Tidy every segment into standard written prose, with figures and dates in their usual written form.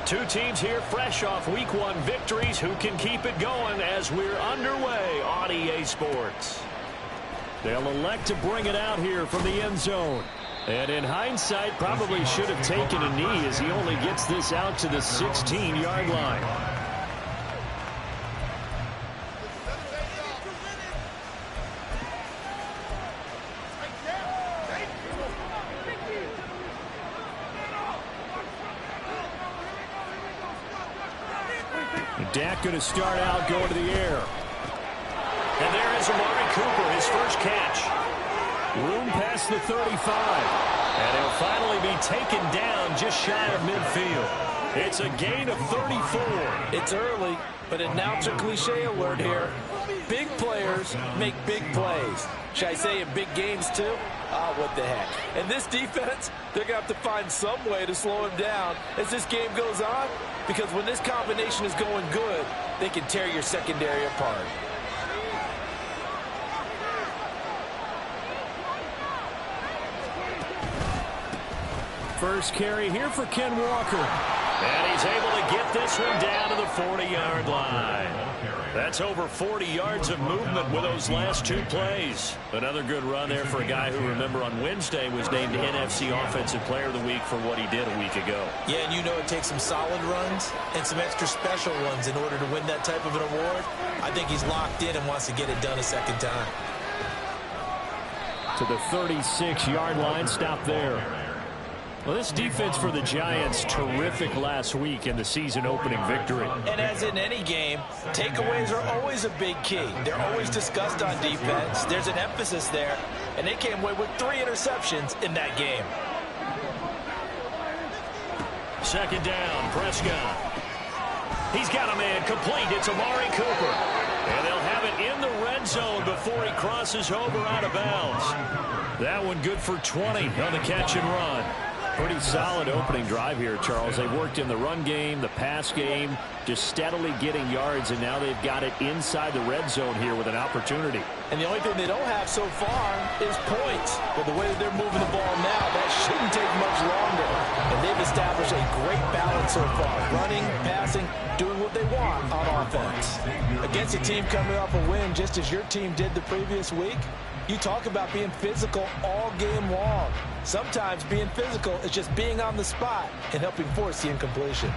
Two teams here fresh off Week 1 victories. Who can keep it going as we're underway on EA Sports? They'll elect to bring it out here from the end zone. And in hindsight, probably should have taken a knee as he only gets this out to the 16-yard line. Dak going to start out going to the air. And there is Amari Cooper, his first catch. Room past the 35. And he'll finally be taken down just shy of midfield. It's a gain of 34. It's early, but announcer cliche alert here. Big players make big plays. Should I say in big games too? Ah, what the heck. And this defense, they're going to have to find some way to slow him down as this game goes on. Because when this combination is going good, they can tear your secondary apart. First carry here for Ken Walker. And he's able to get this one down to the 40-yard line. That's over 40 yards of movement with those last two plays. Another good run there for a guy who, remember, on Wednesday was named NFC Offensive Player of the Week for what he did a week ago. Yeah, and you know it takes some solid runs and some extra special ones in order to win that type of an award. I think he's locked in and wants to get it done a second time. To the 36-yard line, stop there. Well, this defense for the Giants, terrific last week in the season-opening victory. And as in any game, takeaways are always a big key. They're always discussed on defense. There's an emphasis there, and they came away with 3 interceptions in that game. Second down, Prescott. He's got a man complete. It's Amari Cooper. And they'll have it in the red zone before he crosses over out of bounds. That one good for 20 on the catch and run. Pretty solid opening drive here, Charles. They've worked in the run game, the pass game, just steadily getting yards, and now they've got it inside the red zone here with an opportunity. And the only thing they don't have so far is points. But the way that they're moving the ball now, that shouldn't take much longer. And they've established a great balance so far. Running, passing, doing what they want on offense. Against a team coming off a win just as your team did the previous week, you talk about being physical all game long. Sometimes being physical is just being on the spot and helping force the incompletion.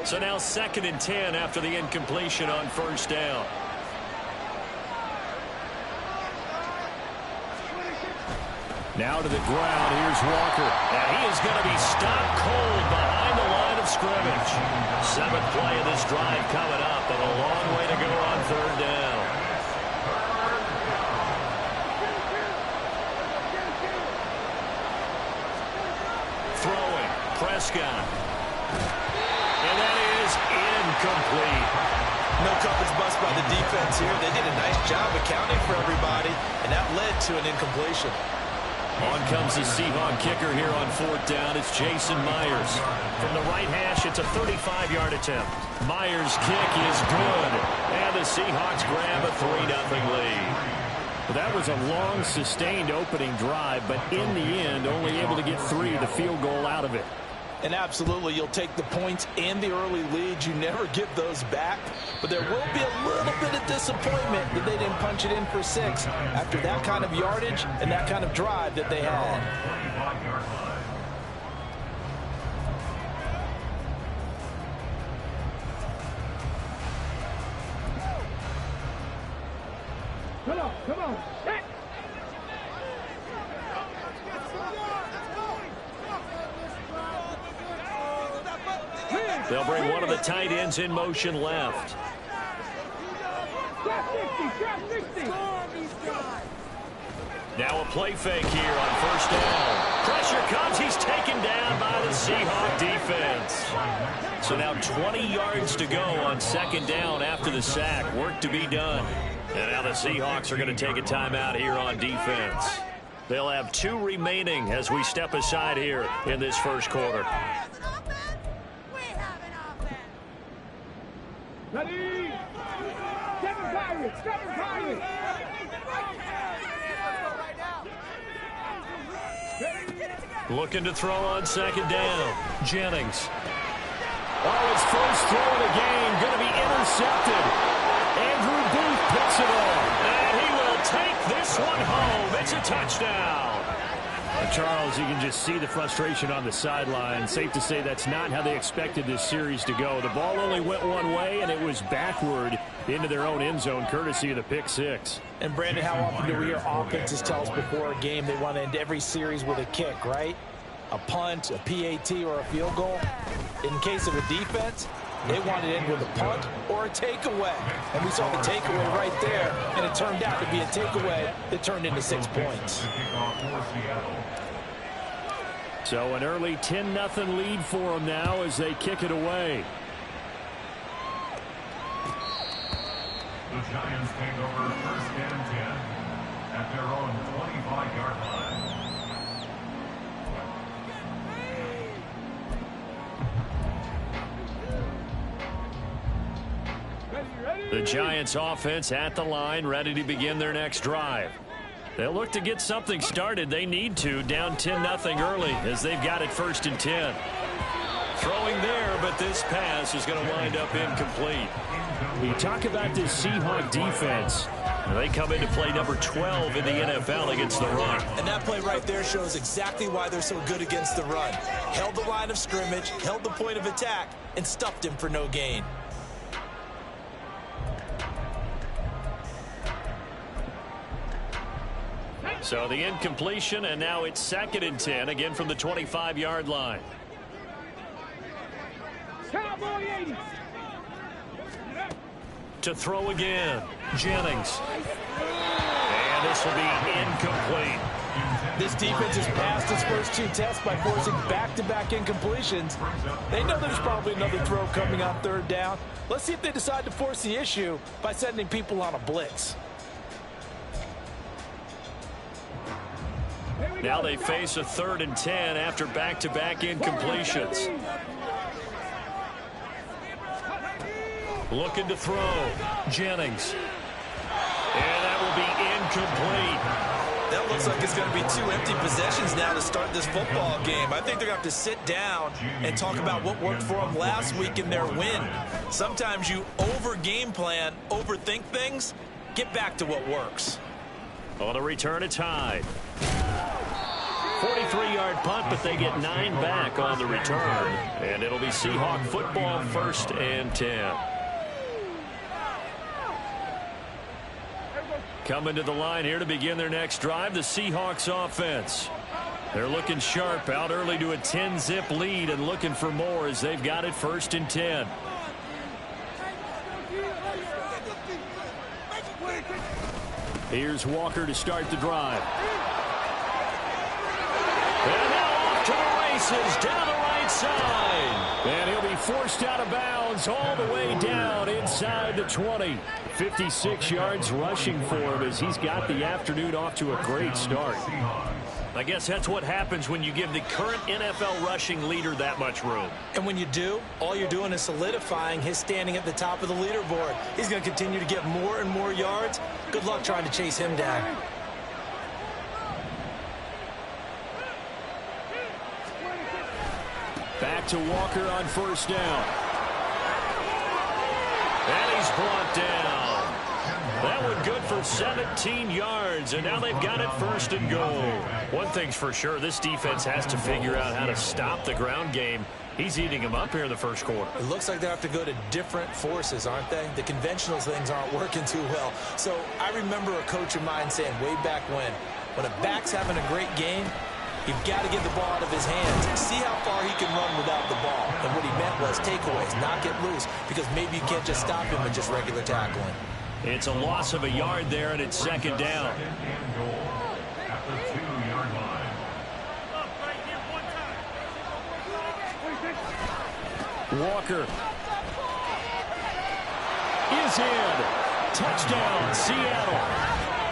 So now 2nd and 10 after the incompletion on first down. Now to the ground. Here's Walker. And he is going to be stopped cold behind the line of scrimmage. 7th play of this drive coming up, and a long way to go on 3rd down. Throwing. Prescott. And that is incomplete. No coverage bust by the defense here. They did a nice job accounting for everybody, and that led to an incompletion. On comes the Seahawk kicker here on 4th down. It's Jason Myers. From the right hash, it's a 35-yard attempt. Myers' kick is good. And the Seahawks grab a 3-0 lead. Well, that was a long, sustained opening drive, but in the end, only able to get 3, the field goal out of it. And absolutely, you'll take the points and the early leads. You never get those back. But there will be a little bit of disappointment that they didn't punch it in for 6 after that kind of yardage and that kind of drive that they had. Come on. They'll bring one of the tight ends in motion left. Now a play fake here on first down. Pressure comes. He's taken down by the Seahawk defense. So now 20 yards to go on 2nd down after the sack. Work to be done. And now the Seahawks are going to take a timeout here on defense. They'll have 2 remaining as we step aside here in this first quarter. Ready? Seven Pirates! Looking to throw on second down. Jennings. Oh, his first throw of the game going to be intercepted. Andrew Booth picks it up. And he will take this one home. It's a touchdown. Charles, you can just see the frustration on the sideline. Safe to say that's not how they expected this series to go. The ball only went one way, and it was backward into their own end zone, courtesy of the pick six. And, Brandon, how often do we hear offenses tell us before a game they want to end every series with a kick, right? A punt, a PAT, or a field goal. In case of a defense, they wanted to end with a punt or a takeaway. And we saw the takeaway right there, and it turned out to be a takeaway that turned into 6 points. So an early 10-0 lead for them now as they kick it away. The Giants take over first and 10 at their own 25-yard line. The Giants offense at the line, ready to begin their next drive. They'll look to get something started. They need to, down 10-0 early as they've got it first and 10. Throwing there, but this pass is going to wind up incomplete. We talk about this Seahawks defense. They come into play number 12 in the NFL against the run. And that play right there shows exactly why they're so good against the run. Held the line of scrimmage, held the point of attack, and stuffed him for no gain. So the incompletion, and now it's second and 10, again from the 25-yard line. Cowboy 80. To throw again, Jennings. And this will be incomplete. This defense has passed its first 2 tests by forcing back-to-back incompletions. They know there's probably another throw coming on third down. Let's see if they decide to force the issue by sending people on a blitz. Now they face a 3rd and 10 after back-to-back incompletions. Looking to throw. Jennings. And that will be incomplete. That looks like it's going to be 2 empty possessions now to start this football game. I think they're going to have to sit down and talk about what worked for them last week in their win. Sometimes you over-game plan, overthink things. Get back to what works. On the return, it's Hyde. 43-yard punt, but they get 9 back on the return. And it'll be Seahawk football, 1st and 10. Coming to the line here to begin their next drive, the Seahawks offense. They're looking sharp, out early to a 10-zip lead and looking for more as they've got it 1st and 10. Here's Walker to start the drive. And now off to the races down the right side. And he'll be forced out of bounds all the way down inside the 20. 56 yards rushing for him as he's got the afternoon off to a great start. I guess that's what happens when you give the current NFL rushing leader that much room. And when you do, all you're doing is solidifying his standing at the top of the leaderboard. He's going to continue to get more and more yards. Good luck trying to chase him down. Back to Walker on 1st down. And he's brought down. That one good for 17 yards, and now they've got it 1st and goal. One thing's for sure, this defense has to figure out how to stop the ground game. He's eating them up here in the 1st quarter. It looks like they have to go to different forces, aren't they? The conventional things aren't working too well. So I remember a coach of mine saying way back when a back's having a great game, you've got to get the ball out of his hands. See how far he can run without the ball. And what he meant was takeaways, not get loose, because maybe you can't just stop him with just regular tackling. It's a loss of a yard there, and it's 2nd down. At the 2-yard line. Walker is in. Touchdown, Seattle.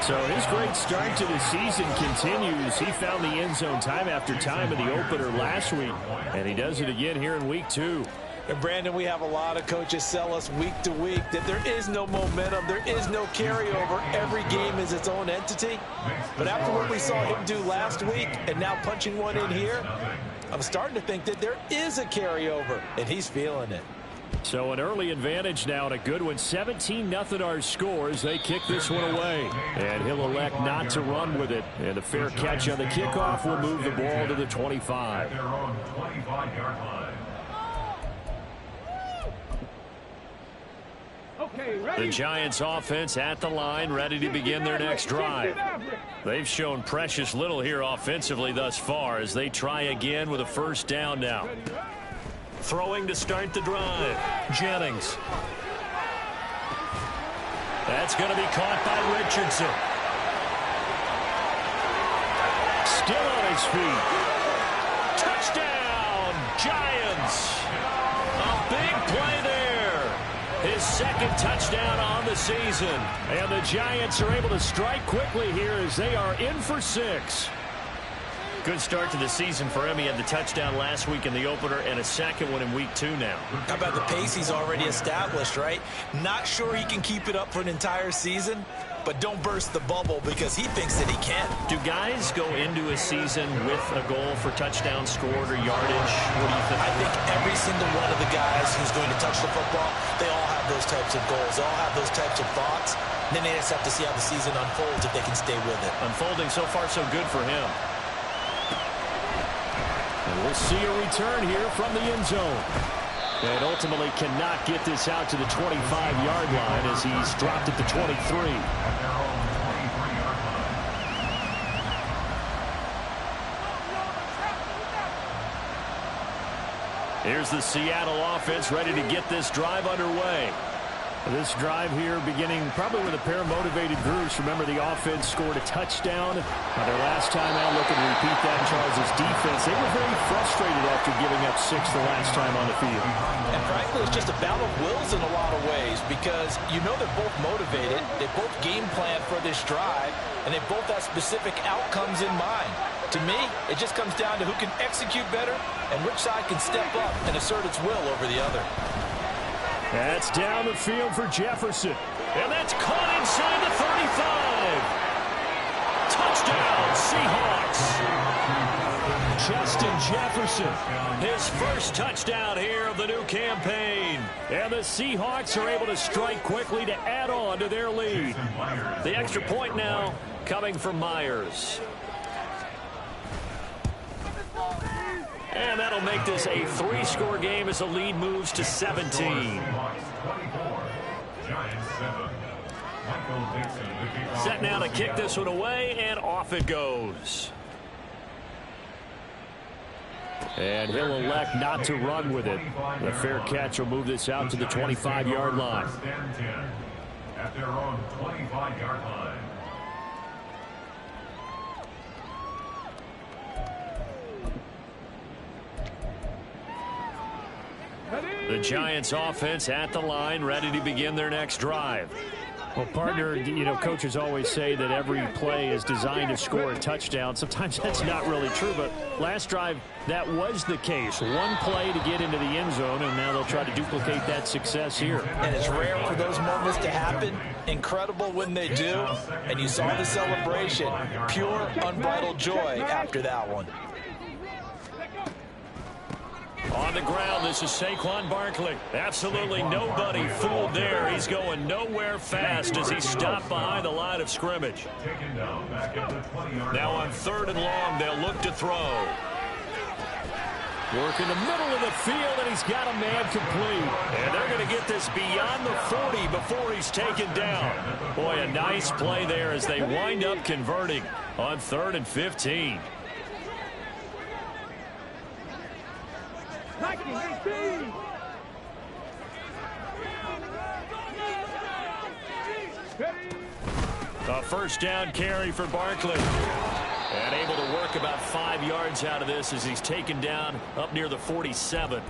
So his great start to the season continues. He found the end zone time after time in the opener last week, and he does it again here in week 2. And Brandon, we have a lot of coaches sell us week to week that there is no momentum, there is no carryover. Every game is its own entity. But after what we saw him do last week and now punching one in here, I'm starting to think that there is a carryover, and he's feeling it. So an early advantage now and a good one. 17-0 our scores. They kick this one away. And he'll elect not to run with it. And a fair catch on the kickoff will move the ball to the 25. Their own 25-yard line. Okay, ready? The Giants offense at the line, ready to begin their next drive. They've shown precious little here offensively thus far as they try again with a first down now. Throwing to start the drive. Jennings. That's going to be caught by Richardson. Still on his feet. Touchdown, Giants. A big play there. His second touchdown on the season. And the Giants are able to strike quickly here as they are in for 6. Good start to the season for him. He had the touchdown last week in the opener and a second one in week 2 now. How about the pace he's already established, right? Not sure he can keep it up for an entire season, but don't burst the bubble because he thinks that he can. Do guys go into a season with a goal for touchdown scored or yardage? What do you think? I think every single one of the guys who's going to touch the football, they all have those types of goals. They all have those types of thoughts. And then they just have to see how the season unfolds if they can stay with it. Unfolding so far so good for him. And we'll see a return here from the end zone. And ultimately cannot get this out to the 25-yard line as he's dropped at the 23. Here's the Seattle offense ready to get this drive underway. This drive here beginning probably with a pair of motivated groups. Remember, the offense scored a touchdown. Their last time out, looking to repeat that. Charles' defense, they were very frustrated after giving up 6 the last time on the field. And frankly, it's just a battle of wills in a lot of ways because you know they're both motivated. They both game plan for this drive, and they both have specific outcomes in mind. To me, it just comes down to who can execute better and which side can step up and assert its will over the other. That's down the field for Jefferson. And that's caught inside the 35. Touchdown, Seahawks. Justin Jefferson, his first touchdown here of the new campaign. And the Seahawks are able to strike quickly to add on to their lead. The extra point now coming from Myers. And that'll make this a 3-score game as the lead moves to 17. Set now to kick this one away, and off it goes. And he'll elect not to run with it. The fair catch will move this out to the 25-yard line. At their own 25-yard line. The Giants offense at the line, ready to begin their next drive. Well, partner, you know, coaches always say that every play is designed to score a touchdown. Sometimes that's not really true, but last drive, that was the case. One play to get into the end zone, and now they'll try to duplicate that success here. And it's rare for those moments to happen. Incredible when they do. And you saw the celebration. Pure, unbridled joy after that one. On the ground, this is Saquon Barkley. Absolutely nobody fooled there. He's going nowhere fast as he stopped behind the line of scrimmage. Now on 3rd and long, they'll look to throw. Work in the middle of the field, and he's got a man complete. And they're going to get this beyond the 40 before he's taken down. Boy, a nice play there as they wind up converting on 3rd and 15. A first down carry for Barkley. And able to work about 5 yards out of this as he's taken down up near the 47.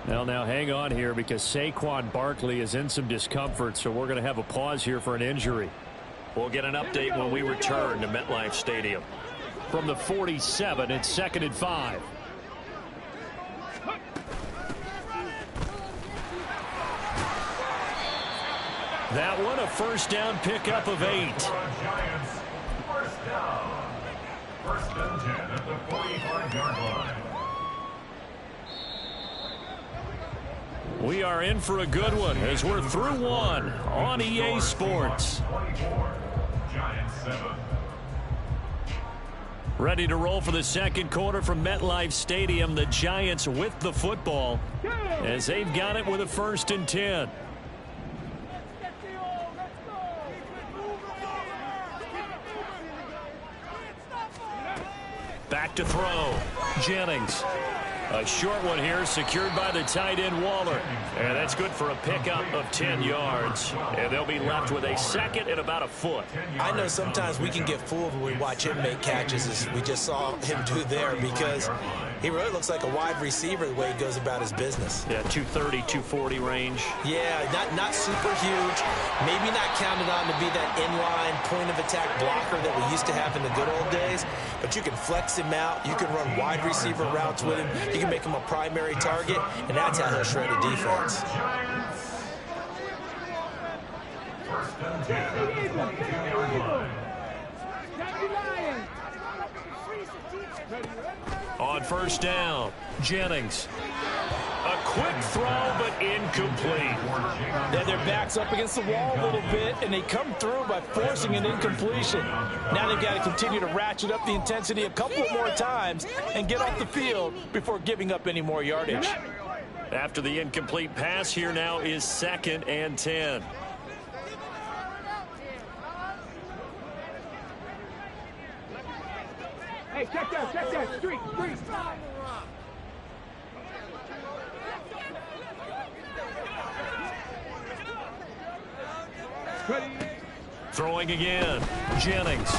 Well, now hang on here because Saquon Barkley is in some discomfort, so we're going to have a pause here for an injury. We'll get an update when we return to MetLife Stadium. From the 47, it's 2nd and 5. That one a first down pickup of 8. Giants, first down. First and 10 at the 45-yard line. We are in for a good one as we're through one on EA Sports. 24, Giants 7. Ready to roll for the second quarter from MetLife Stadium. The Giants with the football as they've got it with a first and 10. Back to throw. Jennings. A short one here, secured by the tight end Waller. And that's good for a pickup of 10 yards. And they'll be left with a second and about a foot. I know sometimes we can get fooled when we watch him make catches, as we just saw him do there, because he really looks like a wide receiver the way he goes about his business. Yeah, 230, 240 range. Yeah, not super huge. Maybe not counted on to be that inline point-of-attack blocker that we used to have in the good old days. But you can flex him out. You can run wide receiver routes with him. You can make him a primary target, and that's how he'll shred a defense. First and 10 at the 22-yard line. On first down, Jennings. A quick throw, but incomplete. Then their back's up against the wall a little bit, and they come through by forcing an incompletion. Now they've got to continue to ratchet up the intensity a couple more times and get off the field before giving up any more yardage. After the incomplete pass, here now is second and 10. Hey, check that, street. Ready. Throwing again, Jennings.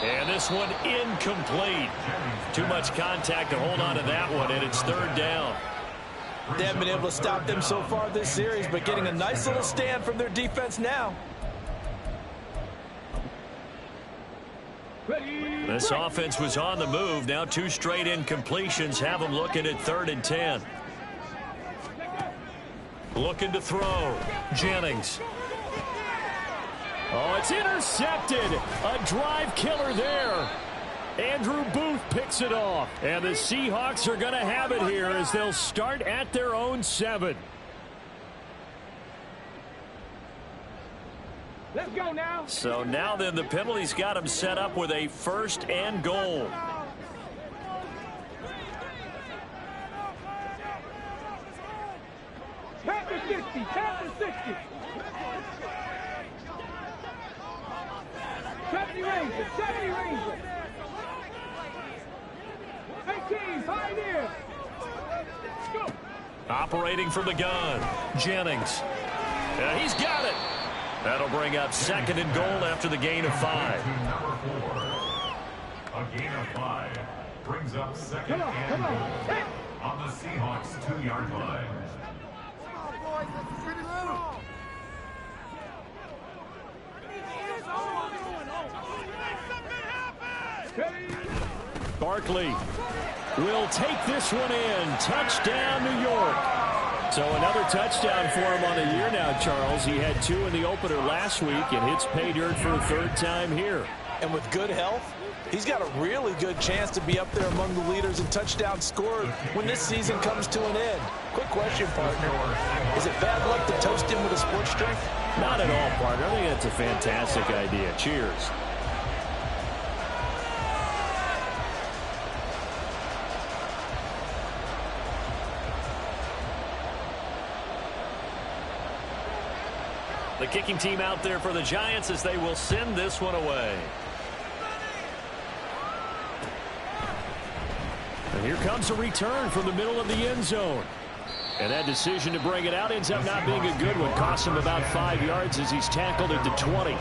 And this one incomplete. Too much contact to hold on to that one, and it's third down. They haven't been able to stop them so far this series, but getting a nice little stand from their defense now. This offense was on the move. Now 2 straight incompletions have them looking at third and 10. Looking to throw. Jennings. Oh, it's intercepted. A drive killer there. Andrew Booth picks it off. And the Seahawks are going to have it here as they'll start at their own 7. Let's go now. So now then the penalties got him set up with a first and goal. Tap the 60. Tap the 60. 70 Rangers. 70 Rangers. 18 Pioneer. Go. Operating from the gun. Jennings. He's got it. That'll bring up second and goal after the gain of 5. Number 4. A gain of 5 brings up second and goal on the Seahawks 2-yard line. Barkley will take this one in. Touchdown, New York. So another touchdown for him on the year now, Charles. He had 2 in the opener last week and hits pay dirt for a third time here. And with good health, he's got a really good chance to be up there among the leaders in touchdowns scored when this season comes to an end. Quick question, partner. Is it bad luck to toast him with a sports drink? Not at all, partner. I think that's a fantastic idea. Cheers. The kicking team out there for the Giants as they will send this one away. And here comes a return from the middle of the end zone. And that decision to bring it out ends up not being a good one. Costs him about 5 yards as he's tackled at the 20.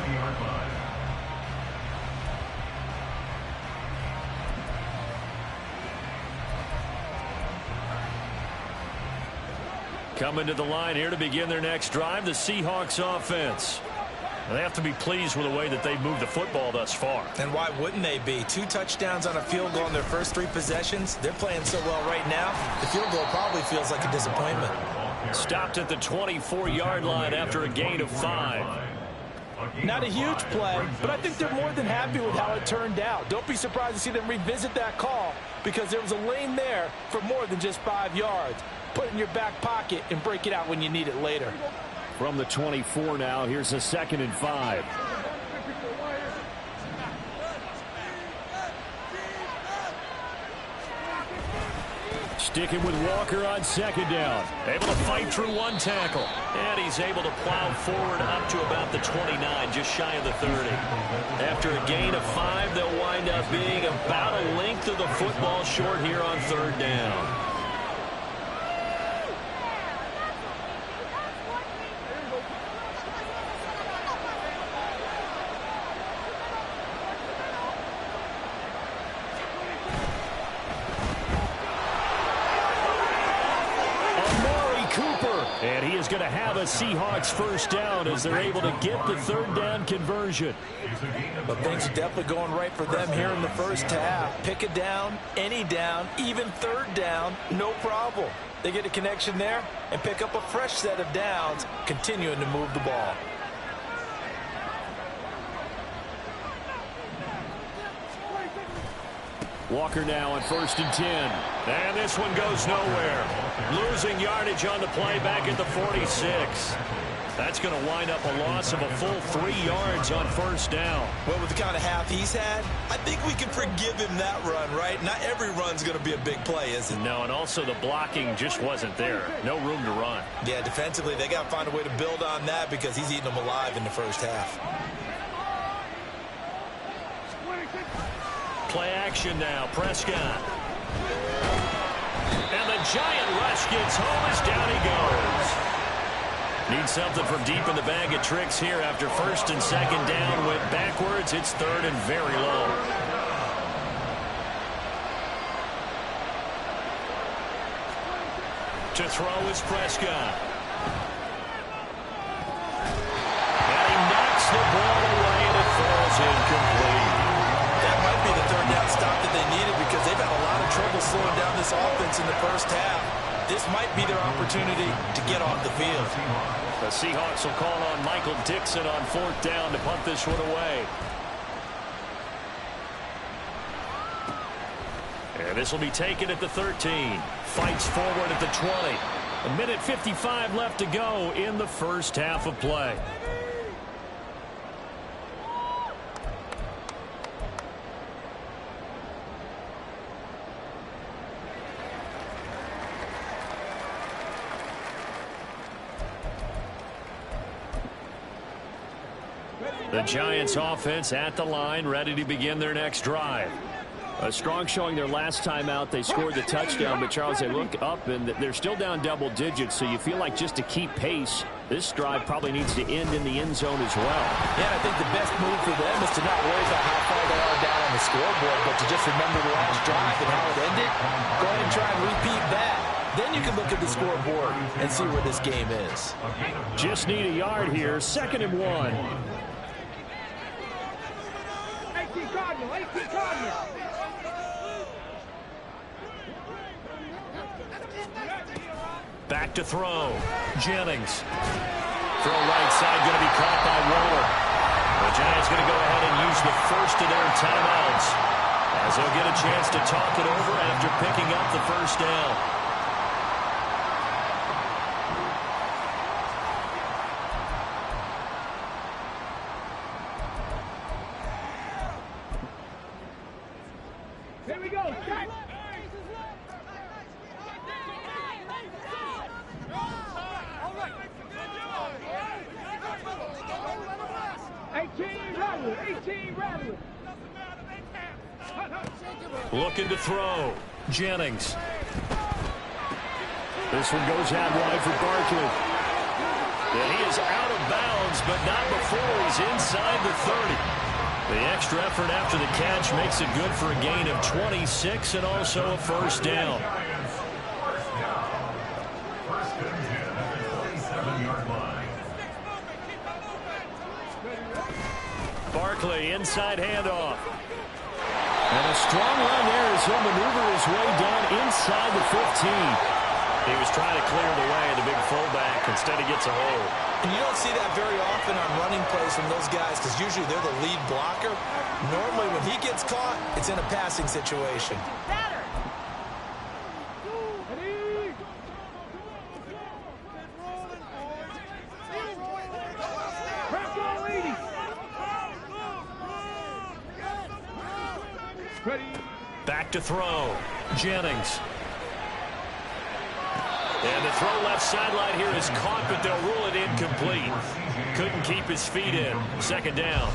Coming to the line here to begin their next drive, the Seahawks offense. And they have to be pleased with the way that they've moved the football thus far. And why wouldn't they be? 2 touchdowns on a field goal in their first 3 possessions. They're playing so well right now, the field goal probably feels like a disappointment. Stopped at the 24-yard line after a gain of 5. Not a huge play, but I think they're more than happy with how it turned out. Don't be surprised to see them revisit that call because there was a lane there for more than just 5 yards. Put it in your back pocket and break it out when you need it later. From the 24 now, here's a 2nd and 5. Sticking with Walker on 2nd down. Able to fight through one tackle. And he's able to plow forward up to about the 29, just shy of the 30. After a gain of 5, they'll wind up being about a length of the football short here on 3rd down. And he is going to have a Seahawks 1st down as they're able to get the 3rd down conversion. But things are definitely going right for them here in the first half. Pick a down, any down, even 3rd down, no problem. They get a connection there and pick up a fresh set of downs, continuing to move the ball. Walker now on 1st and 10. And this one goes nowhere. Losing yardage on the play back at the 46. That's going to wind up a loss of a full 3 yards on 1st down. Well, with the kind of half he's had, I think we can forgive him that run, right? Not every run's going to be a big play, is it? No, and also the blocking just wasn't there. No room to run. Yeah, defensively, they got to find a way to build on that because he's eating them alive in the first half. Play action now. Prescott. And the giant rush gets home as down he goes. Need something from deep in the bag of tricks here after 1st and 2nd down. Went backwards. It's 3rd and very low. To throw is Prescott. And he knocks the ball away and it falls incomplete. That might be the 3rd down stop that they needed because they've had a lot of trouble slowing down this offense in the first half. This might be their opportunity to get off the field. The Seahawks will call on Michael Dixon on 4th down to punt this one away. And this will be taken at the 13. Fights forward at the 20. 1:55 left to go in the first half of play. The Giants offense at the line, ready to begin their next drive. A strong showing their last time out. They scored the touchdown, but Charles, they look up and they're still down double digits, so you feel like just to keep pace, this drive probably needs to end in the end zone as well. Yeah, I think the best move for them is to not worry about how far they are down on the scoreboard, but to just remember the last drive and how it ended. Go ahead and try and repeat that. Then you can look at the scoreboard and see where this game is. Just need a yard here. 2nd and 1. 18 Cardinal, 18 Cardinal. Back to throw. Jennings. Throw right side going to be caught by Waller. The Giants going to go ahead and use the first of their timeouts as they'll get a chance to talk it over after picking up the 1st down. Here we go. Shot. 18 rattle. Looking to throw. Jennings. This one goes out wide for Barkley. And he is out of bounds, but not before he's inside the 30. The extra effort after the catch makes it good for a gain of 26 and also a 1st down. Barkley, inside handoff. And a strong run there as he'll maneuver his way down inside the 15. He was trying to clear the way, the big fullback. Instead, he gets a hold. And you don't see that very often on running plays from those guys because usually they're the lead blocker. Normally, when he gets caught, it's in a passing situation. Back to throw. Jennings. And the throw left sideline here is caught, but they'll rule it incomplete. Couldn't keep his feet in. Second down.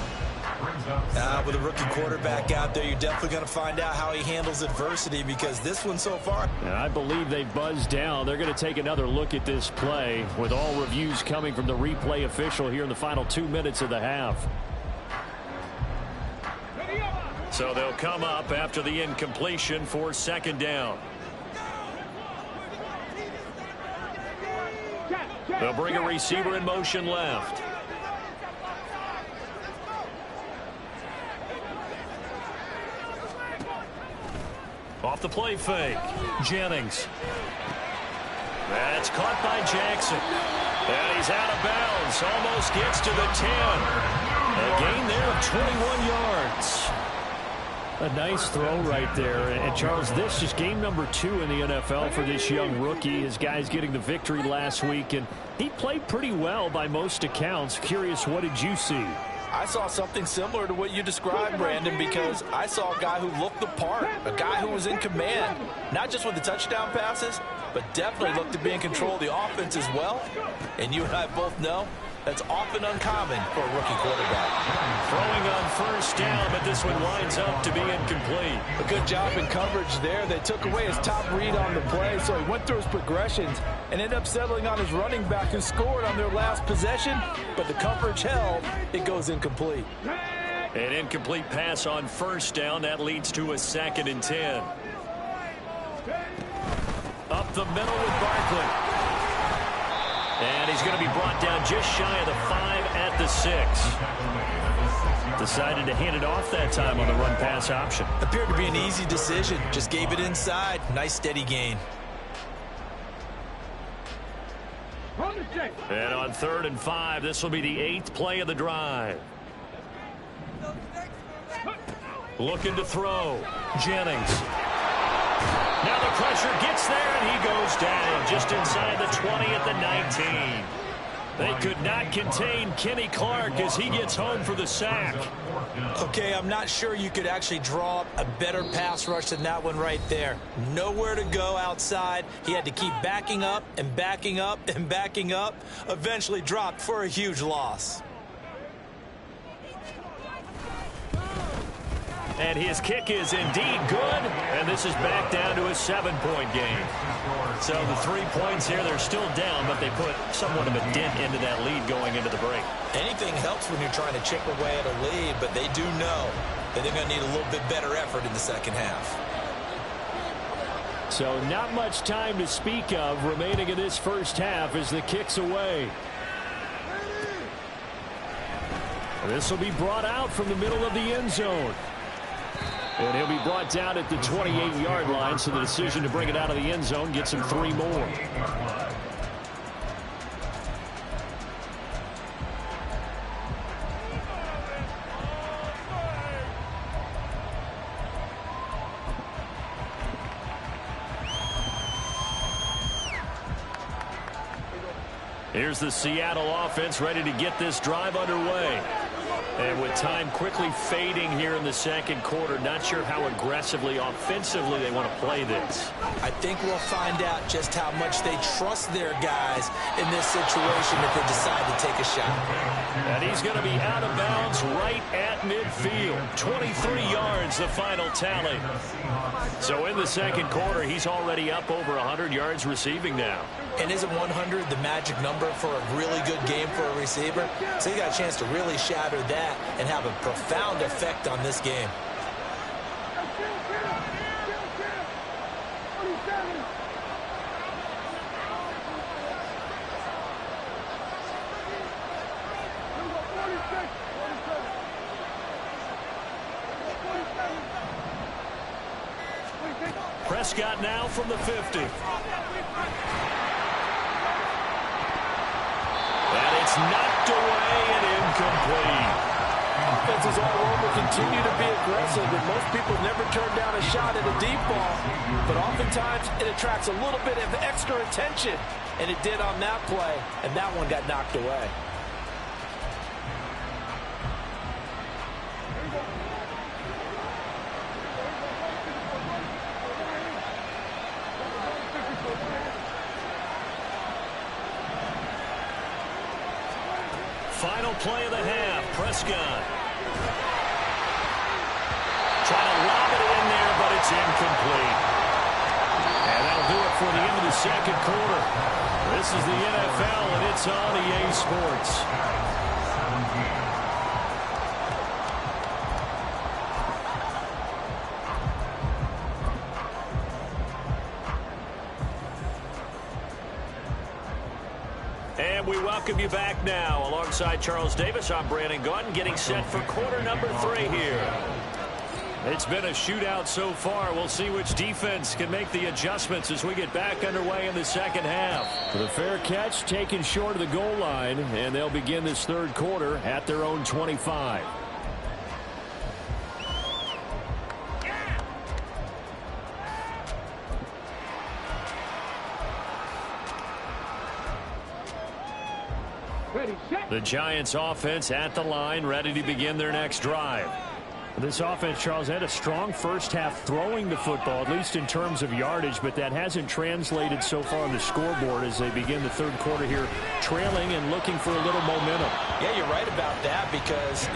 With a rookie quarterback out there, you're definitely going to find out how he handles adversity because this one so far. And I believe they buzzed down. They're going to take another look at this play with all reviews coming from the replay official here in the final 2 minutes of the half. So they'll come up after the incompletion for second down. They'll bring a receiver in motion left. Off the play fake. Jennings. That's caught by Jackson. And he's out of bounds. Almost gets to the 10. A gain there of 21 yards. A nice throw right there. And Charles, this is game number 2 in the NFL for this young rookie. His guys getting the victory last week, and he played pretty well by most accounts. Curious, what did you see? I saw something similar to what you described, Brandon, because I saw a guy who looked the part, a guy who was in command, not just with the touchdown passes, but definitely looked to be in control of the offense as well. And you and I both know that's often uncommon for a rookie quarterback. Throwing on first down, but this one winds up to be incomplete. A good job in coverage there. They took away his top read on the play, so he went through his progressions and ended up settling on his running back who scored on their last possession, but the coverage held. It goes incomplete. An incomplete pass on first down. That leads to a 2nd and 10. Up the middle with Barkley. And he's going to be brought down just shy of the 5 at the 6. Decided to hand it off that time on the run-pass option. Appeared to be an easy decision. Just gave it inside. Nice steady gain. And on 3rd and 5, this will be the 8th play of the drive. Looking to throw. Jennings. Now the pressure gets there, and he goes down just inside the 20 at the 19. They could not contain Kenny Clark as he gets home for the sack. Okay, I'm not sure you could actually draw up a better pass rush than that one right there. Nowhere to go outside. He had to keep backing up and backing up and backing up. Eventually dropped for a huge loss. And his kick is indeed good, and this is back down to a 7-point game. So the 3 points here, they're still down, but they put somewhat of a dent into that lead going into the break. Anything helps when you're trying to chip away at a lead, but they do know that they're going to need a little bit better effort in the second half. So not much time to speak of remaining in this first half as the kick's away. This will be brought out from the middle of the end zone. And he'll be brought down at the 28-yard line, so the decision to bring it out of the end zone gets him 3 more. Here's the Seattle offense ready to get this drive underway. And with time quickly fading here in the second quarter, not sure how aggressively, offensively they want to play this. I think we'll find out just how much they trust their guys in this situation if they decide to take a shot. And he's going to be out of bounds right at midfield. 23 yards, the final tally. So in the second quarter, he's already up over 100 yards receiving now. And isn't 100 the magic number for a really good game for a receiver? So he got a chance to really shatter that and have a profound effect on this game. Prescott now from the 50. knocked away and incomplete. Offenses all over continue to be aggressive, and most people never turn down a shot at a deep ball. But oftentimes, it attracts a little bit of extra attention, and it did on that play, and that one got knocked away. Final play of the half, Prescott. Trying to lob it in there, but it's incomplete. And that'll do it for the end of the second quarter. This is the NFL, and it's on EA Sports. And we welcome you back now. Alongside Charles Davis, I'm Brandon Gaudin, getting set for quarter number 3 here. It's been a shootout so far. We'll see which defense can make the adjustments as we get back underway in the second half. The fair catch taken short of the goal line, and they'll begin this third quarter at their own 25. The Giants offense at the line, ready to begin their next drive. This offense, Charles, had a strong first half throwing the football, at least in terms of yardage, but that hasn't translated so far on the scoreboard as they begin the third quarter here, trailing and looking for a little momentum. Yeah, you're right about that because,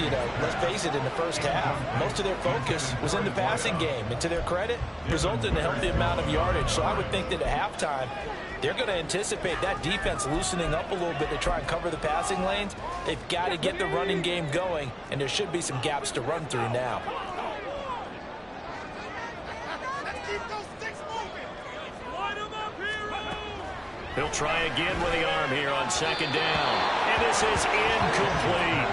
let's face it, in the first half, most of their focus was in the passing game. And to their credit, resulted in a healthy amount of yardage. So I would think that at halftime, they're going to anticipate that defense loosening up a little bit to try and cover the passing lanes. They've got to get the running game going, and there should be some gaps to run through now. He'll try again with the arm here on second down. And this is incomplete.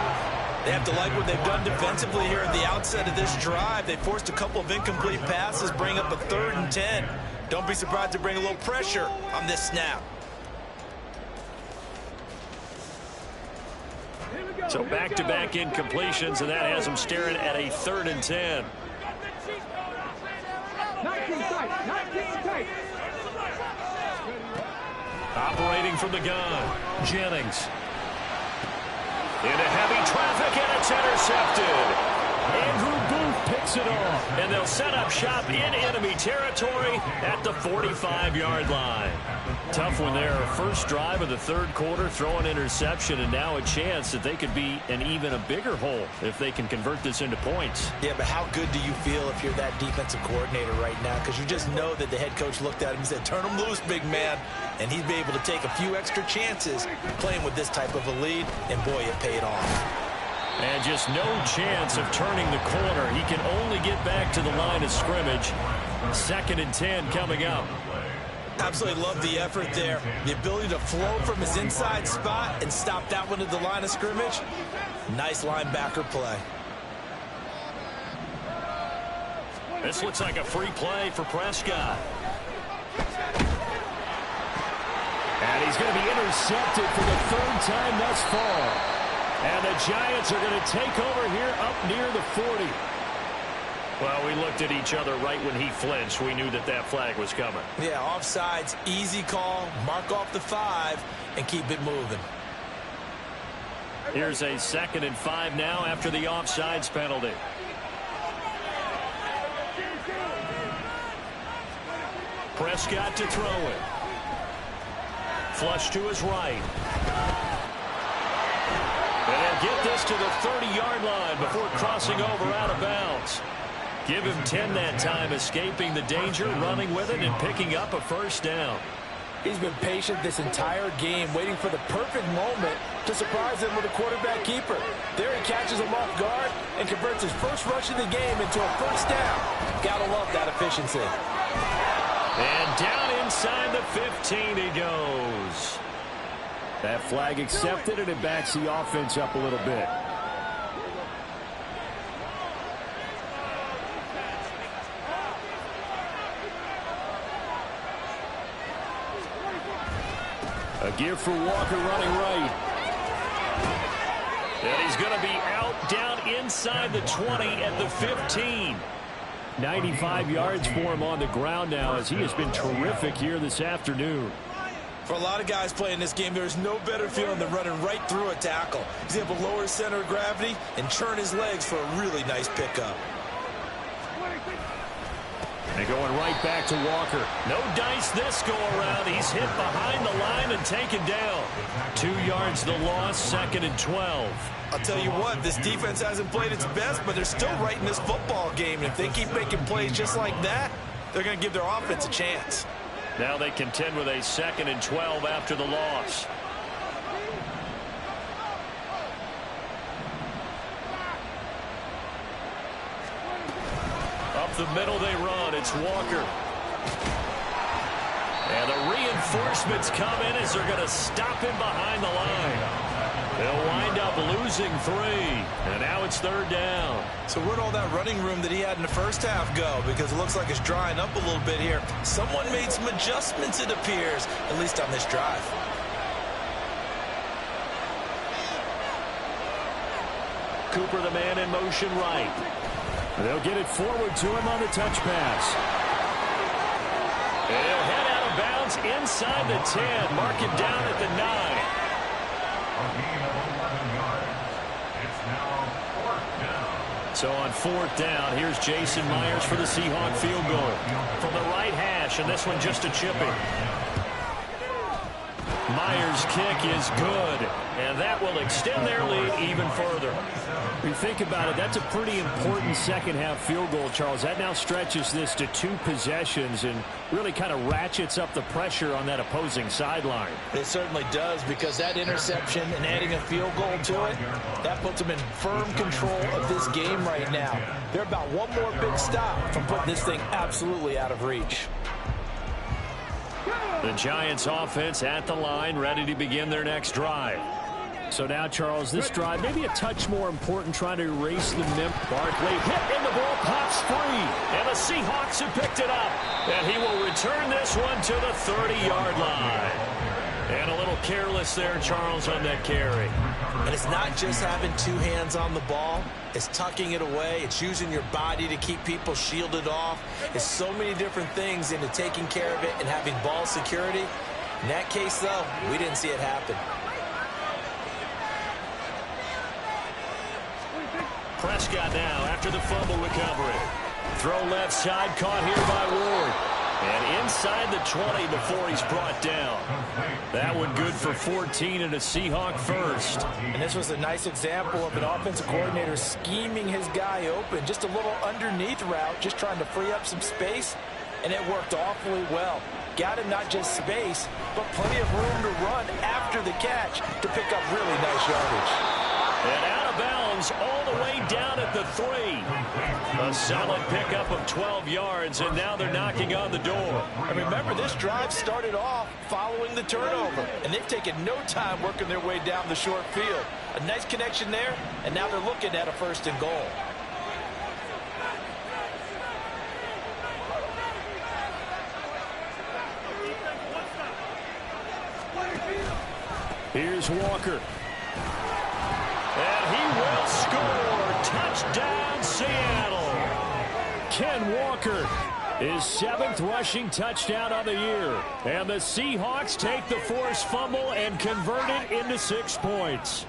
They have to like what they've done defensively here at the outset of this drive. They forced a couple of incomplete passes, bring up a 3rd and 10. Don't be surprised to bring a little pressure on this snap. So back-to-back incompletions, and that has them staring at a 3rd and 10. 19 tight. Operating from the gun, Jennings. Into heavy traffic, and it's intercepted. Andrew Booth picks it off, and they'll set up shop in enemy territory at the 45-yard line. Tough one there. First drive of the third quarter, throw an interception, and now a chance that they could be in even a bigger hole if they can convert this into points. Yeah, but how good do you feel if you're that defensive coordinator right now? Because you just know that the head coach looked at him and said, turn him loose, big man. And he'd be able to take a few extra chances playing with this type of a lead, and boy, it paid off. And just no chance of turning the corner. He can only get back to the line of scrimmage. 2nd and 10 coming up. Absolutely love the effort there. The ability to flow from his inside spot and stop that one at the line of scrimmage. Nice linebacker play. This looks like a free play for Prescott. And he's going to be intercepted for the 3rd time thus far. And the Giants are going to take over here up near the 40. Well, we looked at each other right when he flinched. We knew that that flag was coming. Yeah, offsides, easy call, mark off the 5, and keep it moving. Here's a 2nd and 5 now after the offsides penalty. Prescott to throw it. Flush to his right. And they'll get this to the 30-yard line before crossing over out of bounds. Give him 10 that time, escaping the danger, running with it, and picking up a first down. He's been patient this entire game, waiting for the perfect moment to surprise them with a quarterback keeper. There he catches him off guard and converts his first rush of the game into a first down. Gotta love that efficiency. And down inside the 15 he goes. That flag accepted, and it backs the offense up a little bit. A give for Walker running right. And he's going to be out down inside the 20 at the 15. 95 yards for him on the ground now as he has been terrific here this afternoon. For a lot of guys playing this game, there's no better feeling than running right through a tackle. He's able to lower his center of gravity and churn his legs for a really nice pickup. They're going right back to Walker. No dice this go around. He's hit behind the line and taken down. 2 yards the loss, 2nd and 12. I'll tell you what, this defense hasn't played its best, but they're still right in this football game. And if they keep making plays just like that, they're going to give their offense a chance. Now they contend with a 2nd and 12 after the loss. Up the middle they run. It's Walker. And the reinforcements come in as they're going to stop him behind the line. They'll wind up losing 3. And now it's 3rd down. So where'd all that running room that he had in the first half go? Because it looks like it's drying up a little bit here. Someone made some adjustments, it appears, at least on this drive. Cooper, the man in motion right. They'll get it forward to him on the touch pass. And he'll head out of bounds inside the 10. Mark him down at the 9. A gain of 11 yards. It's now 4th down. So on 4th down, here's Jason Myers for the Seahawk field goal. From the right hash, and this one just a chip in. Myers' kick is good, and that will extend their lead even further. If you think about it, that's a pretty important second-half field goal, Charles. That now stretches this to 2 possessions and really kind of ratchets up the pressure on that opposing sideline. It certainly does, because that interception and adding a field goal to it, that puts them in firm control of this game right now. They're about one more big stop from putting this thing absolutely out of reach. The Giants offense at the line, ready to begin their next drive. So now, Charles, this drive maybe a touch more important, trying to erase the Barkley hit and the ball pops free. And the Seahawks have picked it up. And he will return this one to the 30-yard line. And a little careless there, Charles, on that carry. And it's not just having 2 hands on the ball. It's tucking it away. It's using your body to keep people shielded off. It's so many different things into taking care of it and having ball security. In that case, though, we didn't see it happen. Prescott now after the fumble recovery. Throw left side, caught here by Ward. And inside the 20 before he's brought down. That one good for 14 and a Seahawk first. And this was a nice example of an offensive coordinator scheming his guy open. Just a little underneath route, just trying to free up some space. And it worked awfully well. Got him not just space, but plenty of room to run after the catch to pick up really nice yardage. And out of bounds all the way down at the 3. A solid pickup of 12 yards, and now they're knocking on the door. And remember, this drive started off following the turnover, and they've taken no time working their way down the short field. A nice connection there, and now they're looking at a 1st and goal. Here's Walker. And he will score. Touchdown, Seattle. Ken Walker, his 7th rushing touchdown of the year. And the Seahawks take the forced fumble and convert it into 6 points.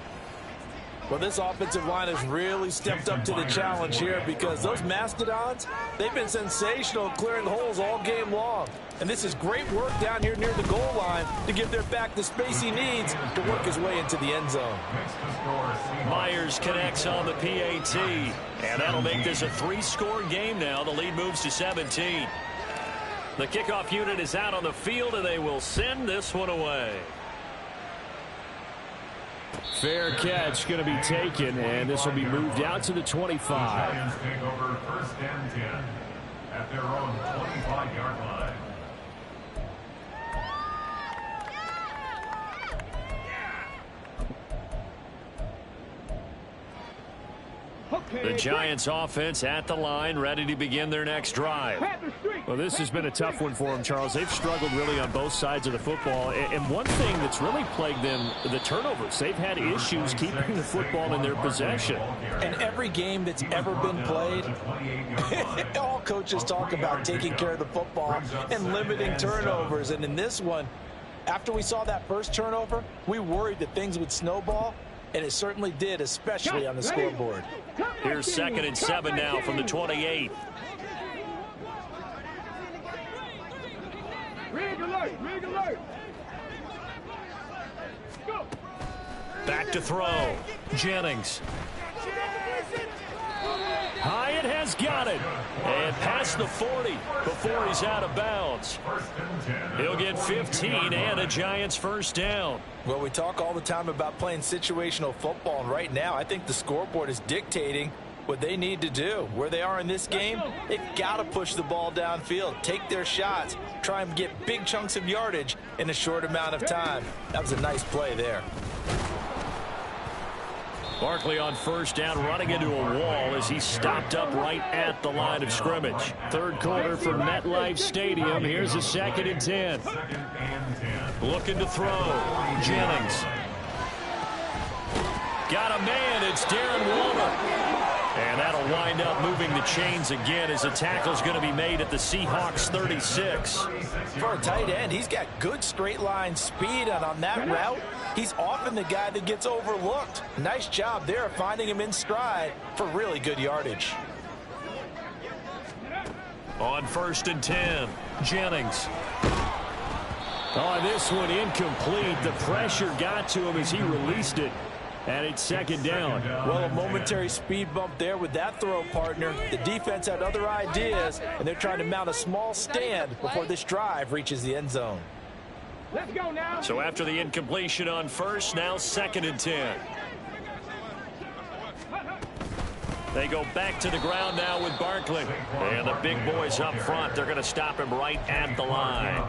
Well, this offensive line has really stepped up to the challenge here, because those Mastodons, they've been sensational clearing holes all game long. And this is great work down here near the goal line to give their back the space he needs to work his way into the end zone. Myers connects on the PAT. And that'll make this a 3-score game now. The lead moves to 17. The kickoff unit is out on the field, and they will send this one away. Fair catch going to be taken, and this will be moved out to the 25. The Giants take over 1st and 10 at their own 25-yard line. The Giants offense at the line, ready to begin their next drive. Well, this has been a tough one for them, Charles. They've struggled really on both sides of the football. And one thing that's really plagued them, the turnovers. They've had issues keeping the football in their possession. And every game that's ever been played, all coaches talk about taking care of the football and limiting turnovers. And in this one, after we saw that first turnover, we worried that things would snowball, and it certainly did, especially on the scoreboard. Here's 2nd and 7 now from the 28. Rig alert, rig alert. Go. Back to throw. Jennings. Hyatt has got it. And past the 40 before he's out of bounds. He'll get 15 and a Giants first down. Well, we talk all the time about playing situational football, and right now I think the scoreboard is dictating what they need to do. Where they are in this game, they've got to push the ball downfield, take their shots, try and get big chunks of yardage in a short amount of time. That was a nice play there. Barkley on first down, running into a wall as he stopped up right at the line of scrimmage. Third quarter for MetLife Stadium. Here's a 2nd and 10. Looking to throw. Jennings. Got a man. It's Darren Waller. And that'll wind up moving the chains again as a tackle's going to be made at the Seahawks 36. For a tight end, he's got good straight line speed, and on that route, he's often the guy that gets overlooked. Nice job there finding him in stride for really good yardage. On 1st and 10, Jennings. Oh, this one incomplete. The pressure got to him as he released it. And it's 2nd down. Well, a momentary speed bump there with that throw, partner. The defense had other ideas, and they're trying to mount a small stand before this drive reaches the end zone. Let's go now. So after the incompletion on first, now 2nd and 10. They go back to the ground now with Barkley. And the big boys up front, they're going to stop him right at the line.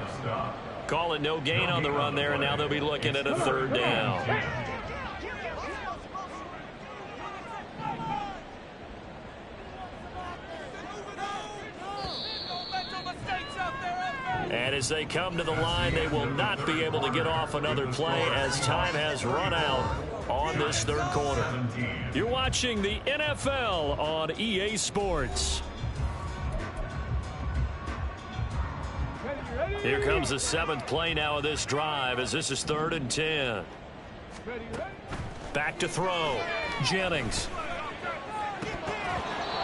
Call it no gain on the run there, and now they'll be looking at a 3rd down. And as they come to the line, they will not be able to get off another play as time has run out on this 3rd quarter. You're watching the NFL on EA Sports. Here comes the 7th play now of this drive as this is 3rd and 10. Back to throw. Jennings.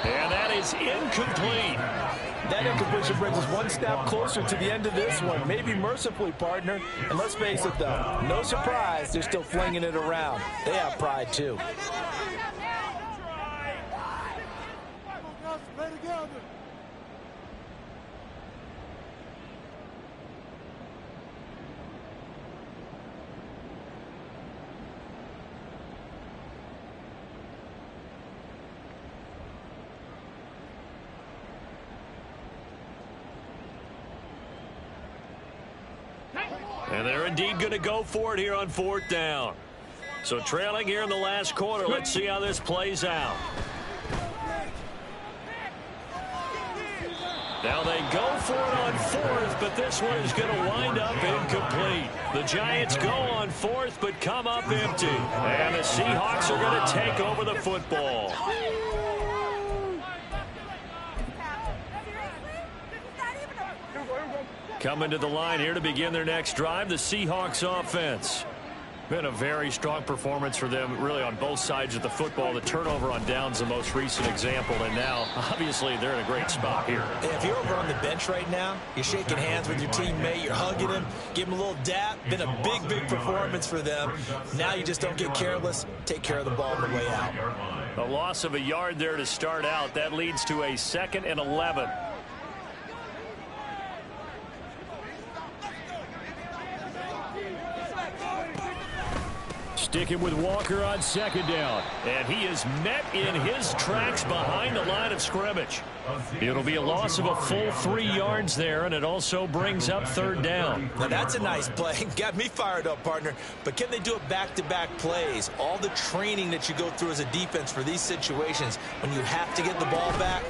And that is incomplete. That incompletion brings us one step closer to the end of this one. Maybe mercifully, partner. And let's face it, though, no surprise, they're still flinging it around. They have pride, too. And they're indeed going to go for it here on 4th down. So trailing here in the last quarter. Let's see how this plays out. Now they go for it on 4th, but this one is going to wind up incomplete. The Giants go on 4th, but come up empty. And the Seahawks are going to take over the football. Coming to the line here to begin their next drive, the Seahawks offense. Been a very strong performance for them, really, on both sides of the football. The turnover on downs, the most recent example, and now, obviously, they're in a great spot here. If you're over on the bench right now, you're shaking hands with your teammate, you're hugging him, give him a little dap. Been a big, big performance for them. Now you just don't get careless. Take care of the ball on the way out. A loss of a yard there to start out. That leads to a 2nd and 11. Sticking with Walker on 2nd down. And he is met in his tracks behind the line of scrimmage. It'll be a loss of a full 3 yards there, and it also brings up 3rd down. Now that's a nice play. Got me fired up, partner. But can they do it back-to-back plays? All the training that you go through as a defense for these situations, when you have to get the ball back,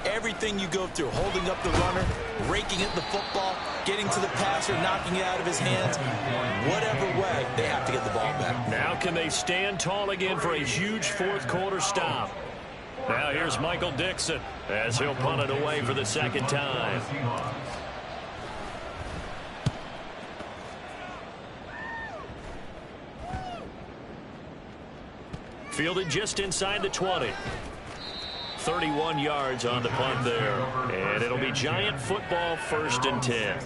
everything you go through, holding up the runner, raking at the football, getting to the passer, knocking it out of his hands, whatever way, they have to get the ball back. Now can they stand tall again for a huge fourth quarter stop? Now here's Michael Dixon as he'll punt it away for the second time. Fielded just inside the 20. 31 yards on the punt there. And it'll be Giant football, 1st and 10.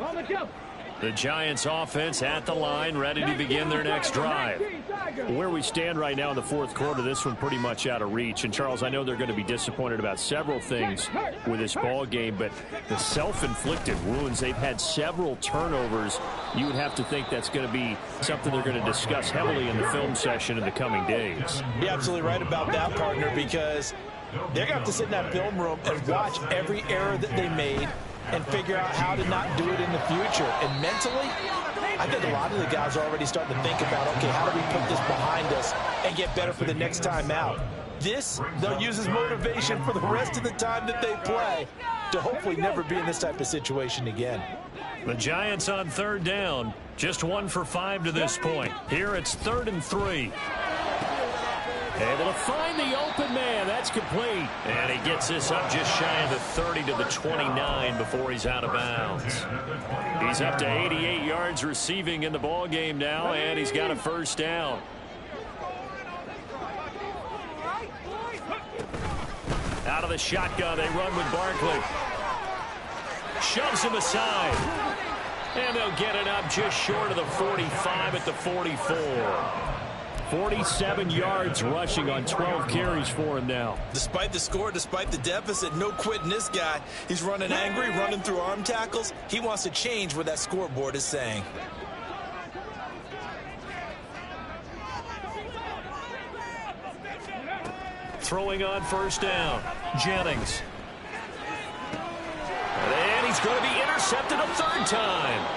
On the jump. The Giants offense at the line, ready to begin their next drive. Where we stand right now in the fourth quarter, this one pretty much out of reach. And, Charles, I know they're going to be disappointed about several things with this ball game, but the self-inflicted wounds, they've had several turnovers. You would have to think that's going to be something they're going to discuss heavily in the film session in the coming days. You're absolutely right about that, partner, because they're going to have to sit in that film room and watch every error that they made and figure out how to not do it in the future. And mentally, I think a lot of the guys are already starting to think about, okay, how do we put this behind us and get better for the next time out? This, they'll use as motivation for the rest of the time that they play to hopefully never be in this type of situation again. The Giants on 3rd down, just 1 for 5 to this point. Here it's 3rd and 3. Able to find the open man. That's complete. And he gets this up just shy of the 30 to the 29 before he's out of bounds. He's up to 88 yards receiving in the ball game now, and he's got a 1st down. Out of the shotgun, they run with Barkley. Shoves him aside. And they'll get it up just short of the 45 at the 44. 47 yards rushing on 12 carries for him now. Despite the score, despite the deficit, no quitting this guy. He's running angry, running through arm tackles. He wants to change what that scoreboard is saying. Throwing on 1st down, Jennings. And he's going to be intercepted a 3rd time.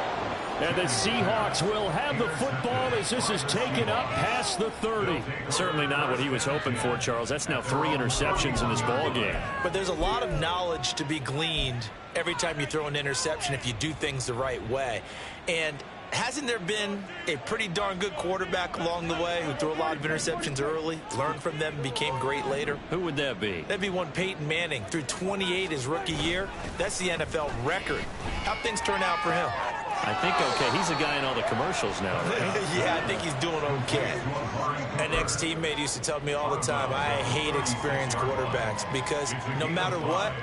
And the Seahawks will have the football as this is taken up past the 30. Certainly not what he was hoping for, Charles. That's now 3 interceptions in this ball game. But there's a lot of knowledge to be gleaned every time you throw an interception if you do things the right way. And hasn't there been a pretty darn good quarterback along the way who threw a lot of interceptions early, learned from them, and became great later? Who would that be? That'd be one Peyton Manning. Threw 28 his rookie year. That's the NFL record. How'd things turn out for him? I think okay. He's a guy in all the commercials now, right? Yeah, I think he's doing okay. An ex-teammate used to tell me all the time, I hate experienced quarterbacks because no matter what,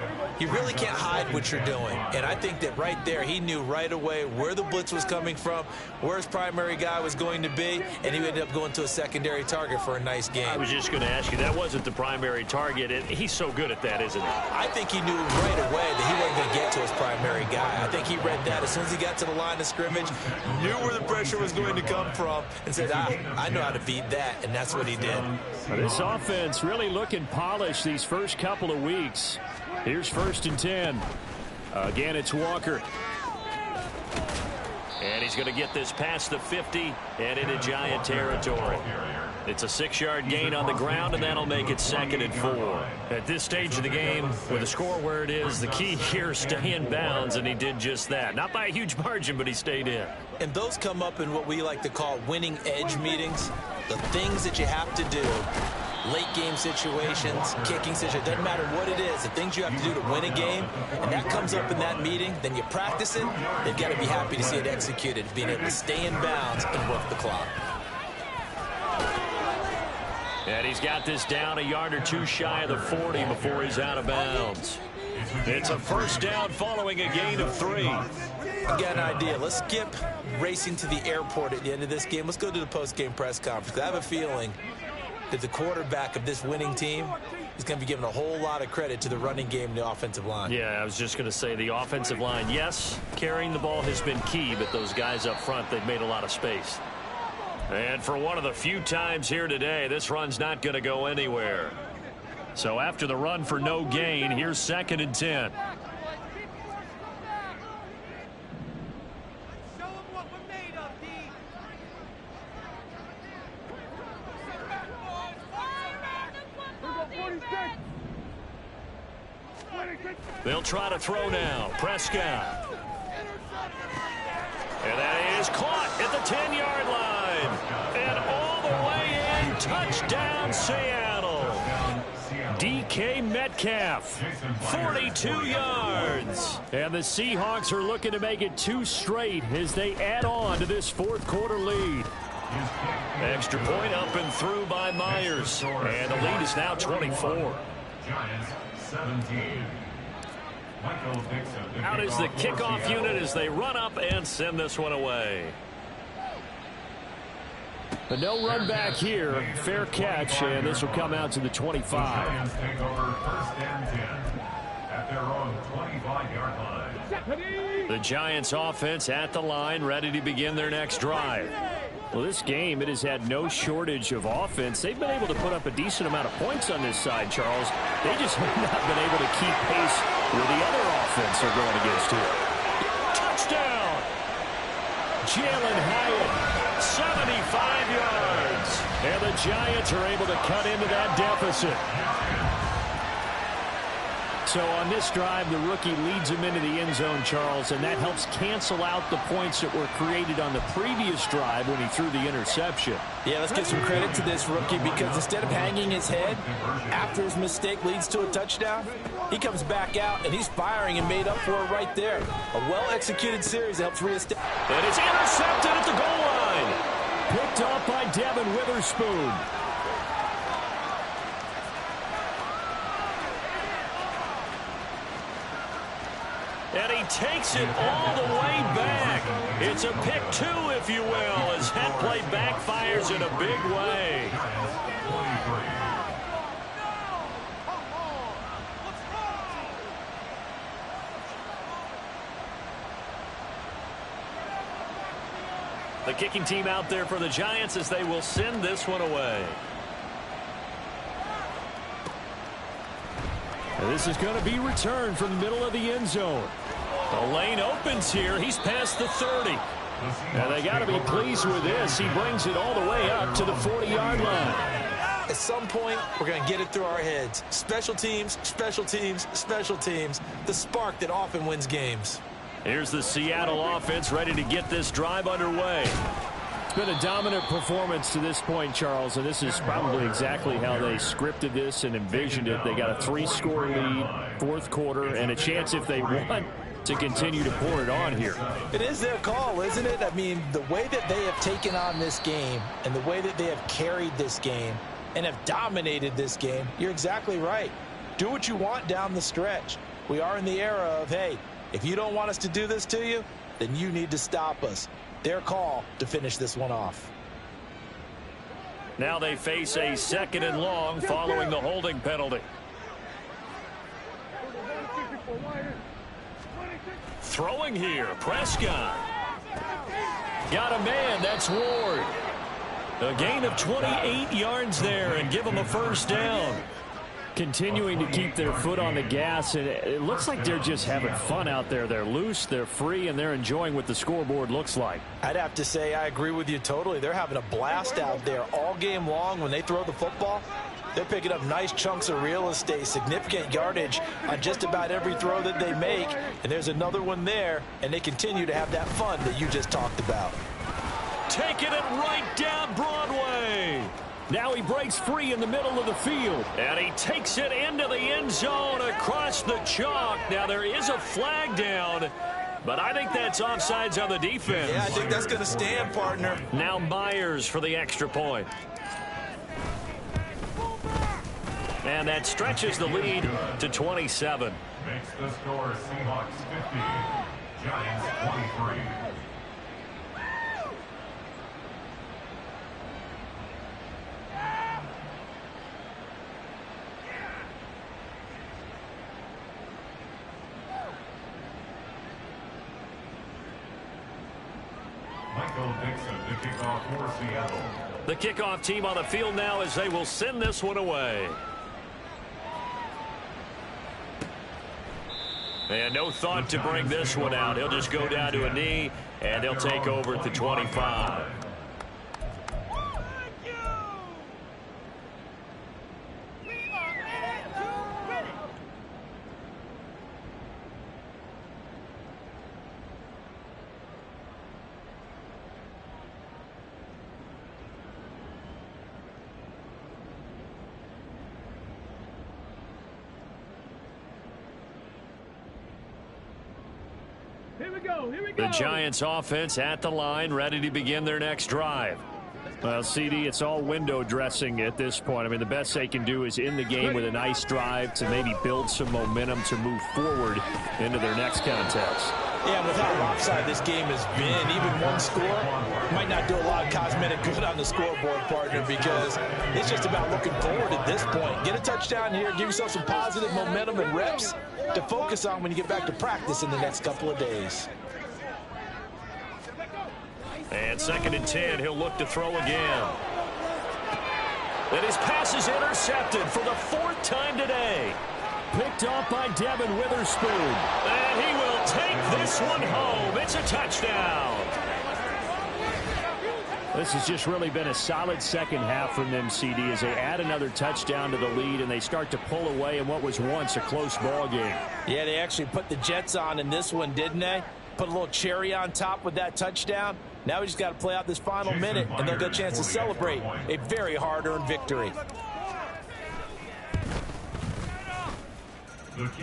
you really can't hide what you're doing. And I think that right there, he knew right away where the blitz was coming from, where his primary guy was going to be, and he ended up going to a secondary target for a nice game. I was just going to ask you, that wasn't the primary target. He's so good at that, isn't he? I think he knew right away that he wasn't going to get to his primary guy. I think he read that as soon as he got to the line of scrimmage, knew where the pressure was going to come from, and said, I know how to beat that, and that's what he did. This offense really looking polished these first couple of weeks. Here's 1st and 10. Again, it's Walker. And he's going to get this past the 50 and into Giant territory. It's a 6-yard gain on the ground, and that'll make it 2nd and 4. At this stage of the game, with the score where it is, the key here is stay in bounds, and he did just that. Not by a huge margin, but he stayed in. And those come up in what we like to call winning edge meetings. The things that you have to do, late game situations, kicking situations, doesn't matter what it is, the things you have to do to win a game, and that comes up in that meeting, then you practice it, they've got to be happy to see it executed, being able to stay in bounds and work the clock. And he's got this down a yard or two shy of the 40 before he's out of bounds. It's a 1st down following a gain of 3. I got an idea. Let's skip racing to the airport at the end of this game. Let's go to the post-game press conference. I have a feeling that the quarterback of this winning team is going to be given a whole lot of credit to the running game and the offensive line. Yeah, I was just going to say the offensive line, yes, carrying the ball has been key, but those guys up front, they've made a lot of space. And for one of the few times here today, this run's not going to go anywhere. So after the run for no gain, here's 2nd and 10. They'll try to throw now. Prescott. And that is caught at the 10-yard line. And all the way in, touchdown Seattle. DK Metcalf, 42 yards. And the Seahawks are looking to make it 2 straight as they add on to this fourth quarter lead. Extra point up and through by Myers. And the lead is now 24. Giants 17. Out is the kickoff unit as they run up and send this one away. But no run back here. Fair catch, and this will come out to the 25. Giants take over first and 10 at their own 25-yard line. The Giants offense at the line, ready to begin their next drive. Well, this game, it has had no shortage of offense. They've been able to put up a decent amount of points on this side, Charles. They just have not been able to keep pace where the other offense are going against here. Touchdown! Jalen Hyatt, 75 yards. And the Giants are able to cut into that deficit. So on this drive, the rookie leads him into the end zone, Charles, and that helps cancel out the points that were created on the previous drive when he threw the interception. Yeah, let's give some credit to this rookie because instead of hanging his head after his mistake leads to a touchdown, he comes back out and he's firing and made up for it right there. A well-executed series that helps reestablish. And it's intercepted at the goal line. Picked off by Devin Witherspoon. And he takes it all the way back. It's a pick 2, if you will, as that play backfires in a big way. The kicking team out there for the Giants as they will send this one away. And this is going to be returned from the middle of the end zone. The lane opens here. He's past the 30. And they got to be pleased with this. He brings it all the way up to the 40-yard line. At some point, we're going to get it through our heads. Special teams, special teams, special teams. The spark that often wins games. Here's the Seattle offense ready to get this drive underway. It's been a dominant performance to this point, Charles, and this is probably exactly how they scripted this and envisioned it. They got a 3-score lead, fourth quarter, and a chance if they want to continue to pour it on here. It is their call, isn't it? I mean, the way that they have taken on this game and the way that they have carried this game and have dominated this game, you're exactly right. Do what you want down the stretch. We are in the era of, hey, if you don't want us to do this to you, then you need to stop us. Their call to finish this one off. Now they face a 2nd and long following the holding penalty. Throwing here, Prescott. Got a man, that's Ward. A gain of 28 yards there and give them a first down. Continuing to keep their foot on the gas, and it looks like they're just having fun out there. They're loose, they're free, and they're enjoying what the scoreboard looks like. I'd have to say I agree with you totally. They're having a blast out there all game long when they throw the football. They're picking up nice chunks of real estate, significant yardage on just about every throw that they make. And there's another one there, and they continue to have that fun that you just talked about. Taking it right down Broadway. Now he breaks free in the middle of the field. And he takes it into the end zone across the chalk. Now there is a flag down, but I think that's offsides on the defense. Yeah, I think that's going to stand, partner. Now Myers for the extra point. And that stretches the lead to 27. Makes the score Seahawks 50, Giants 23. Michael Dixon to kick off for Seattle. The kickoff team on the field now as they will send this one away. And no thought to bring this one out. He'll just go down to a knee, and they'll take over at the 25. Here we go. The Giants offense at the line, ready to begin their next drive. Well, CD, it's all window dressing at this point. I mean, the best they can do is in the game with a nice drive to maybe build some momentum to move forward into their next contest. Yeah, with how lopsided this game has been, even one score might not do a lot of cosmetic good on the scoreboard, partner, because it's just about looking forward at this point. Get a touchdown here, give yourself some positive momentum and reps to focus on when you get back to practice in the next couple of days. And 2nd and 10, he'll look to throw again. And his pass is intercepted for the 4th time today. Picked off by Devin Witherspoon. And he will take this one home. It's a touchdown. This has just really been a solid second half from them, CD, as they add another touchdown to the lead and they start to pull away in what was once a close ball game. Yeah, they actually put the Jets on in this one, didn't they? Put a little cherry on top with that touchdown. Now we just got to play out this final minute, and they'll get a chance to celebrate a very hard-earned victory.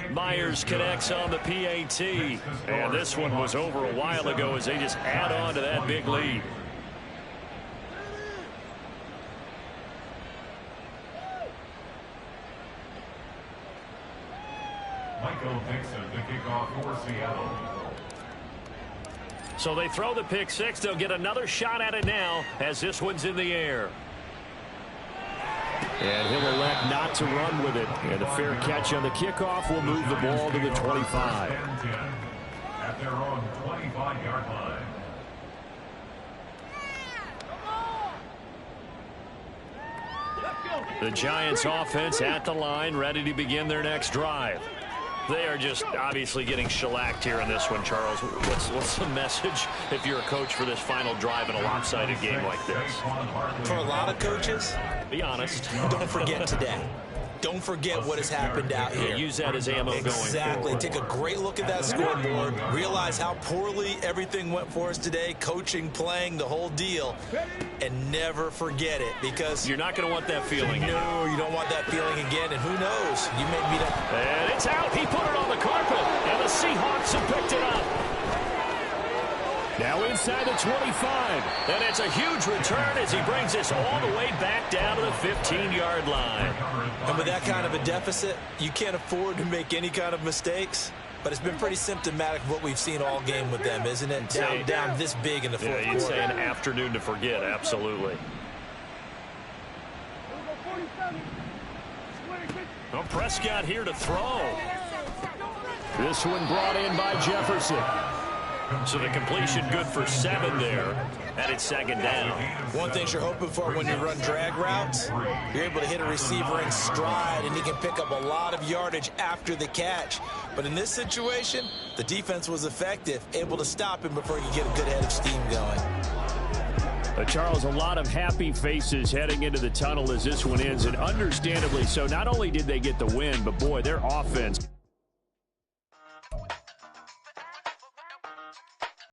Myers connects on the PAT. And this one was over a while ago as they just add on to that big lead. Michael Dixon to kick off for Seattle. So they throw the pick six. They'll get another shot at it now as this one's in the air. And he'll elect not to run with it. And a fair catch on the kickoff will move the ball to the 25. At their own 25-yard line. The Giants offense at the line, ready to begin their next drive. They are just obviously getting shellacked here in this one, Charles. What's the message if you're a coach for this final drive in a lopsided game like this? For a lot of coaches, be honest. Don't forget today. Don't forget what has happened out here. Use that as ammo Exactly. going forward. Take a great look at that scoreboard. Realize how poorly everything went for us today. Coaching, playing, the whole deal. And never forget it, because you're not going to want that feeling again. No, you don't want that feeling again. And who knows? You may meet up. And it's out. He put it on the carpet. And the Seahawks have picked it up. Now inside the 25. And it's a huge return as he brings us all the way back down to the 15-yard line. And with that kind of a deficit, you can't afford to make any kind of mistakes. But it's been pretty symptomatic of what we've seen all game with them, isn't it? Down this big in the fourth quarter. You'd say an afternoon to forget, absolutely. Well, Prescott here to throw. This one brought in by Jefferson. So the completion good for 7 there. And it's 2nd down. One thing you're hoping for when you run drag routes, you're able to hit a receiver in stride, and he can pick up a lot of yardage after the catch. But in this situation, the defense was effective, able to stop him before he could get a good head of steam going. Charles, a lot of happy faces heading into the tunnel as this one ends, and understandably so. Not only did they get the win, but boy, their offense